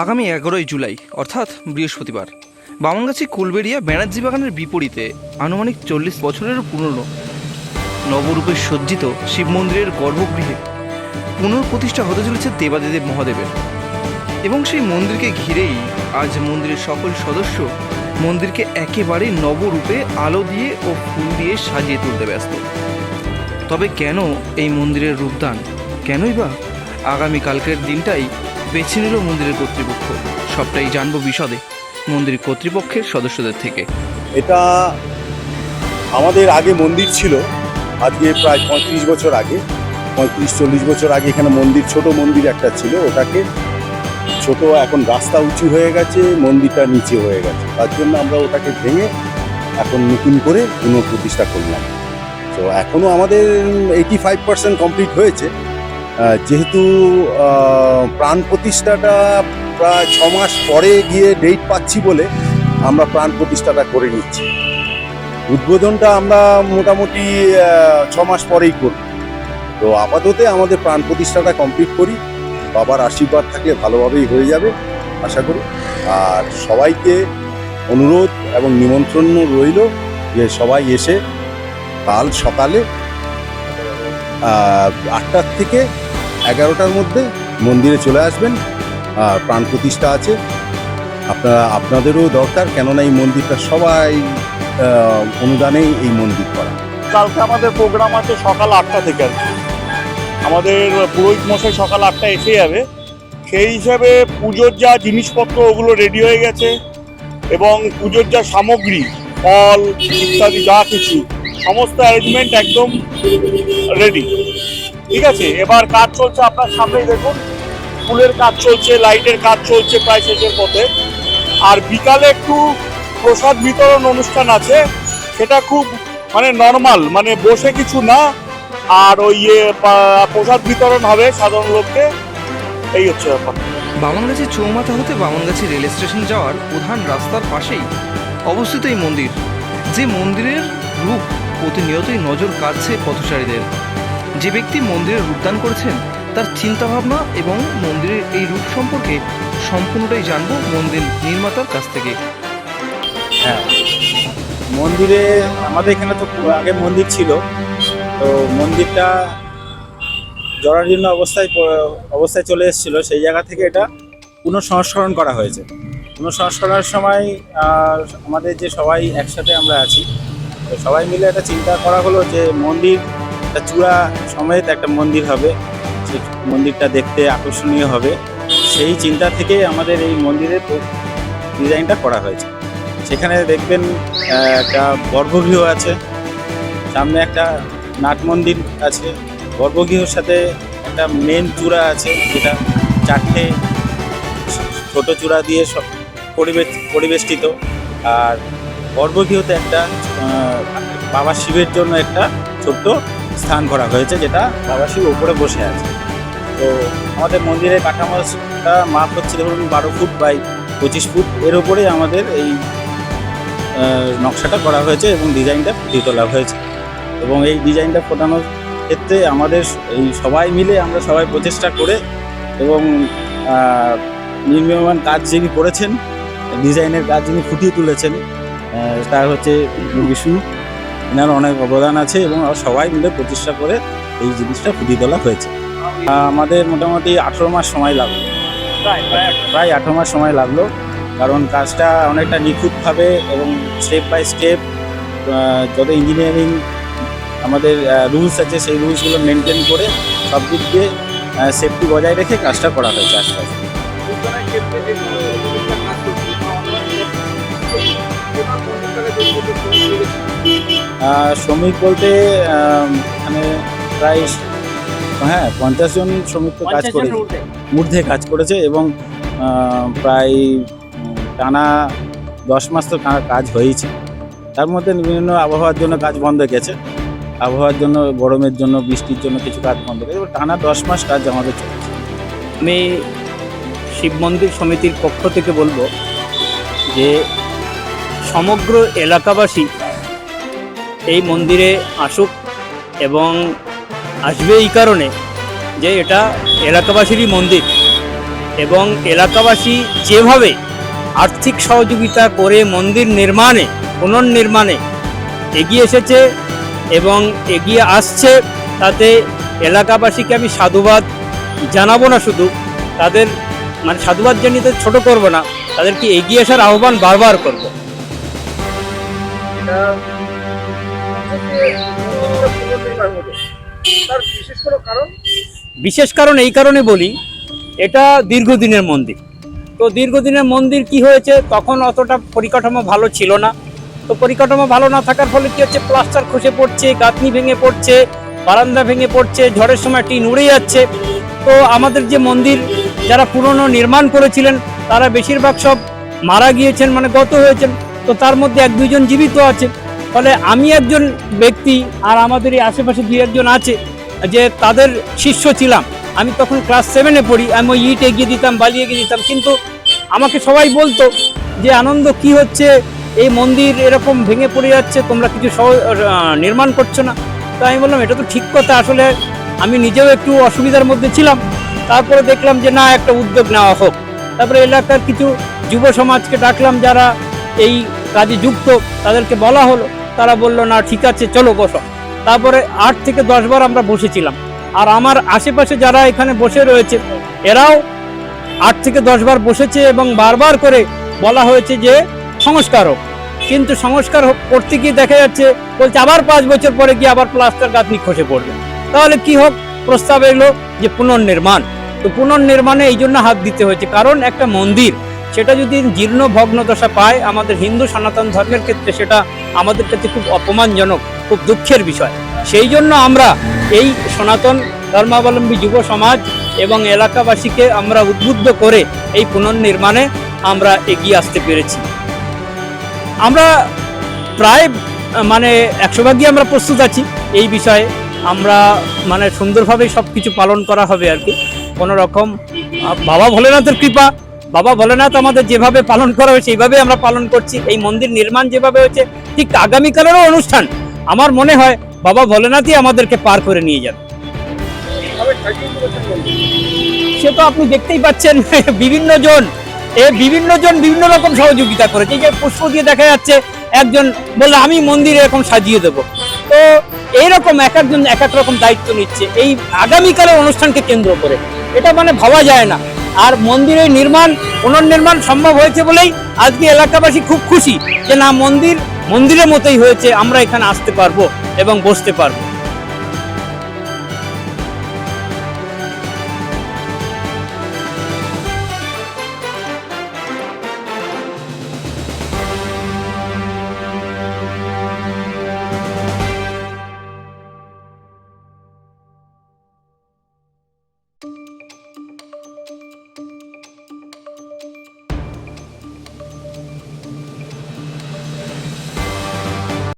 আগামী 11ই জুলাই অর্থাৎ বৃহস্পতিবার বামনগাছি কুলবেড়িয়া ব্যানার্জি বাগানের বিপরীতে আনুমানিক 40 বছরেরও পুরনো নবরূপে সজ্জিত শিব মন্দিরের গর্ভগৃহে পুনঃপ্রতিষ্ঠা হতে চলেছে দেবাদিদেব মহাদেবের। এবং সেই মন্দিরকে ঘিরেই আজ মন্দিরের সকল সদস্য মন্দিরকে একেবারে নবরূপে আলো দিয়ে ও ফুল দিয়ে সাজিয়ে তুলতে ব্যস্ত। তবে কেন এই মন্দিরের রূপদান, কেনই বা আগামীকালকের দিনটাই বেছে নিল মন্দিরের কর্তৃপক্ষ, সবটাই জানবো বিশদে মন্দির কর্তৃপক্ষের সদস্যদের থেকে। এটা আমাদের আগে মন্দির ছিল, আজকে প্রায় 35 বছর আগে, 35-40 বছর আগে এখানে মন্দির, ছোট মন্দির একটা ছিল, ওটাকে ছোট, এখন রাস্তা উঁচু হয়ে গেছে, মন্দিরটা নিচে হয়ে গেছে, তার জন্য আমরা ওটাকে ভেঙে এখন নতুন করে পুনঃপ্রতিষ্ঠা করলাম। তো এখনও আমাদের 85% কমপ্লিট হয়েছে। যেহেতু প্রাণ প্রতিষ্ঠাটা প্রায় 6 মাস পরে গিয়ে ডেট পাচ্ছি বলে আমরা প্রাণ প্রতিষ্ঠাটা করে নিচ্ছি। উদ্বোধনটা আমরা মোটামুটি 6 মাস পরেই করব। তো আপাতত আমাদের প্রাণ প্রতিষ্ঠাটা কমপ্লিট করি, বাবার আশীর্বাদ থাকলে ভালোভাবেই হয়ে যাবে আশা করি। আর সবাইকে অনুরোধ এবং নিমন্ত্রণ রইল যে সবাই এসে কাল সকালে 8টার থেকে 11টার মধ্যে মন্দিরে চলে আসবেন। আর প্রাণ প্রতিষ্ঠা আছে, আপনাদেরও দরকার, কেননা এই মন্দিরটা সবাই অনুদানেই এই মন্দির করা। কালকে আমাদের প্রোগ্রাম আছে সকাল 8টা থেকে। আর কি আমাদের পুরোহিত মশাই সকাল 8টায় এসে যাবে। সেই হিসাবে পুজোর যা জিনিসপত্র ওগুলো রেডি হয়ে গেছে, এবং পুজোর যা সামগ্রী, ফল ইত্যাদি যা কিছু সমস্ত অ্যারেঞ্জমেন্ট একদম রেডি। ঠিক আছে, এবার কাজ চলছে, আপনার সামনেই দেখুন, ফুলের কাজ চলছে, লাইটের কাজ চলছে প্রায় শেষের পথে। আর বিকালে একটু প্রসাদ বিতরণ অনুষ্ঠান আছে, সেটা খুব নর্মাল, বসে কিছু না, আর ওই প্রসাদ বিতরণ হবে সাধারণ লোককে, এই হচ্ছে ব্যাপার। বামনগাছি চৌমাথা হতে বামনগাছি রেল স্টেশন যাওয়ার প্রধান রাস্তার পাশেই অবস্থিত এই মন্দির, যে মন্দিরের রূপ প্রতিনিয়তই নজর কাড়ছে পথচারীদের। যে ব্যক্তি মন্দিরের রূপদান করেছেন তার চিন্তাভাবনা এবং মন্দিরের এই রূপ সম্পর্কে সম্পূর্ণটাই জানবো মন্দির নির্মাতার কাছ থেকে। হ্যাঁ, মন্দিরে আমাদের এখানে তো আগে মন্দির ছিল, তো মন্দিরটা জরাজীর্ণ অবস্থায় চলে এসেছিল, সেই জায়গা থেকে এটা পুনঃসংস্করণ করা হয়েছে। পুনঃসংস্করণের সময় আমাদের যে সবাই একসাথে আমরা আছি, তো সবাই মিলে একটা চিন্তা করা হলো যে মন্দির একটা চূড়া সমেত একটা মন্দির হবে, সেই মন্দিরটা দেখতে আকর্ষণীয় হবে। সেই চিন্তা থেকে আমাদের এই মন্দিরের ডিজাইনটা করা হয়েছে। সেখানে দেখবেন একটা গর্ভগৃহ আছে, সামনে একটা নাট মন্দির আছে, গর্ভগৃহের সাথে একটা মেন চূড়া আছে, যেটা 4টে ছোট চূড়া দিয়ে সব পরিবেষ্টিত। আর গর্ভগৃহতে একটা বাবা শিবের জন্য একটা ছোট্ট স্থান করা হয়েছে, যেটা বাবা শিব ওপরে বসে আছে। তো আমাদের মন্দিরের কাঠামোটা মাপ হচ্ছে ধরুন 12 ফুট বাই 25 ফুট, এর ওপরেই আমাদের এই নকশাটা করা হয়েছে এবং ডিজাইনটা ফুটিয়ে তোলা হয়েছে। এবং এই ডিজাইনটা ফোটানোর ক্ষেত্রে আমাদের এই সবাই মিলে আমরা সবাই প্রচেষ্টা করে, এবং নির্মাণ কাজ যিনি করেছেন, ডিজাইনের কাজ যিনি ফুটিয়ে তুলেছেন, তার হচ্ছে বিষ্ণু, এনার অনেক অবদান আছে, এবং সবাই মিলে প্রচেষ্টা করে এই জিনিসটা ফুটিয়ে তোলা হয়েছে। আমাদের মোটামুটি 18 মাস সময় লাগলো, প্রায় 18 মাস সময় লাগলো, কারণ কাজটা অনেকটা নিখুঁতভাবে এবং স্টেপ বাই স্টেপ যত ইঞ্জিনিয়ারিং আমাদের রুলস আছে সেই রুলসগুলো মেনটেন করে সব দিক দিয়ে সেফটি বজায় রেখে কাজটা করা হয়েছে আস্তে আস্তে। শ্রমিক বলতে এখানে প্রায় 50 জন শ্রমিক তো কাজ করে ঊর্ধ্বে কাজ করেছে, এবং প্রায় টানা 10 মাস তো কাজ হয়েছে। তার মধ্যে বিভিন্ন আবহাওয়ার জন্য কাজ বন্ধ গেছে, আবহাওয়ার জন্য, গরমের জন্য, বৃষ্টির জন্য কিছু কাজ বন্ধ গেছে, টানা 10 মাস কাজ আমাদের চলেছে। আমি শিব মন্দির সমিতির পক্ষ থেকে বলবো যে সমগ্র এলাকাবাসী এই মন্দিরে আসুক, এবং আসবে এই কারণে যে এটা এলাকাবাসীরই মন্দির, এবং এলাকাবাসী যেভাবে আর্থিক সহযোগিতা করে মন্দির নির্মাণে পুনর্নির্মাণে এগিয়ে এসেছে এবং এগিয়ে আসছে, তাতে এলাকাবাসীকে আমি সাধুবাদ জানাবো না, শুধু তাদের মানে সাধুবাদ জানিয়ে তো ছোট করব না, তাদেরকে এগিয়ে আসার আহ্বান বারবার করব। বিশেষ কারণ এই কারণে বলি, এটা দীর্ঘদিনের মন্দির। তো দীর্ঘদিনের মন্দির কি হয়েছে, তখন অতটা পরিকাঠামো ভালো ছিল না। তো পরিকাঠামো ভালো না থাকার ফলে কি হচ্ছে, প্লাস্টার খসে পড়ছে, গাঁথনি ভেঙে পড়ছে, বারান্দা ভেঙে পড়ছে, ঝড়ের সময় টিন উড়ে যাচ্ছে। তো আমাদের যে মন্দির যারা পুরনো নির্মাণ করেছিলেন তারা বেশিরভাগ সব মারা গিয়েছেন, মানে গত হয়েছেন। তো তার মধ্যে 1-2 জন জীবিত আছে। ফলে আমি একজন ব্যক্তি, আর আমাদের এই আশেপাশে 2-1 জন আছে যে তাদের শিষ্য ছিলাম। আমি তখন ক্লাস 7-এ পড়ি, আমি ওই ইট এগিয়ে দিতাম, বালি এগিয়ে দিতাম, কিন্তু আমাকে সবাই বলতো যে আনন্দ কি হচ্ছে, এই মন্দির এরকম ভেঙে পড়ে যাচ্ছে, তোমরা কিছু নির্মাণ করছো না। তো আমি বললাম এটা তো ঠিক কথা, আসলে আমি নিজেও একটু অসুবিধার মধ্যে ছিলাম। তারপরে দেখলাম যে না, একটা উদ্যোগ নেওয়া হোক। তারপরে এলাকার কিছু যুব সমাজকে ডাকলাম যারা এই কাজে যুক্ত, তাদেরকে বলা হলো, তারা বললো না ঠিক আছে চলো বসো। তারপরে 8 থেকে 10 বার আমরা বসেছিলাম। আর আমার আশেপাশে যারা এখানে বসে রয়েছে এরাও 8 থেকে 10 বার বসেছে এবং বারবার করে বলা হয়েছে যে সংস্কার হোক, কিন্তু সংস্কার করতে গিয়ে দেখা যাচ্ছে বলছে আবার 5 বছর পরে গিয়ে আবার প্লাস্টার গাঁথনি খসে পড়বে। তাহলে কি হোক, প্রস্তাব এলো যে পুনর্নির্মাণ। তো পুনর্নির্মাণে এই জন্য হাত দিতে হয়েছে, কারণ একটা মন্দির সেটা যদি জীর্ণ ভগ্ন দশা পায়, আমাদের হিন্দু সনাতন ধর্মের ক্ষেত্রে সেটা আমাদের কাছে খুব অপমানজনক, খুব দুঃখের বিষয়। সেই জন্য আমরা এই সনাতন ধর্মাবলম্বী যুব সমাজ এবং এলাকাবাসীকে আমরা উদ্বুদ্ধ করে এই পুনর্নির্মাণে আমরা এগিয়ে আসতে পেরেছি। আমরা প্রায় মানে 100 ভাগই আমরা প্রস্তুত আছি এই বিষয়ে। আমরা মানে সুন্দরভাবে সব কিছু পালন করা হবে আর কি। কোনো রকম বাবা ভোলেনাথের কৃপা, বাবা ভোলেনাথ আমাদের যেভাবে পালন করা হয় সেইভাবে আমরা পালন করছি। এই মন্দির নির্মাণ যেভাবে হয়েছে, ঠিক আগামীকালেরও অনুষ্ঠান আমার মনে হয় বাবা ভোলেনাথই আমাদেরকে পার করে নিয়ে যাবে। সে তো আপনি দেখতেই পাচ্ছেন, বিভিন্ন জন বিভিন্ন রকম সহযোগিতা করেছে। এই যে পুষ্প দিয়ে দেখা যাচ্ছে, একজন বললো আমি মন্দিরে এরকম সাজিয়ে দেবো। তো এইরকম এক একজন এক এক রকম দায়িত্ব নিচ্ছে এই আগামীকালের অনুষ্ঠানকে কেন্দ্র করে। এটা মানে ভাবা যায় না। আর মন্দিরের পুনর্নির্মাণ সম্ভব হয়েছে বলেই আজকে এলাকাবাসী খুব খুশি যে না, মন্দিরের মতোই হয়েছে, আমরা এখানে আসতে পারবো এবং বসতে পারবো।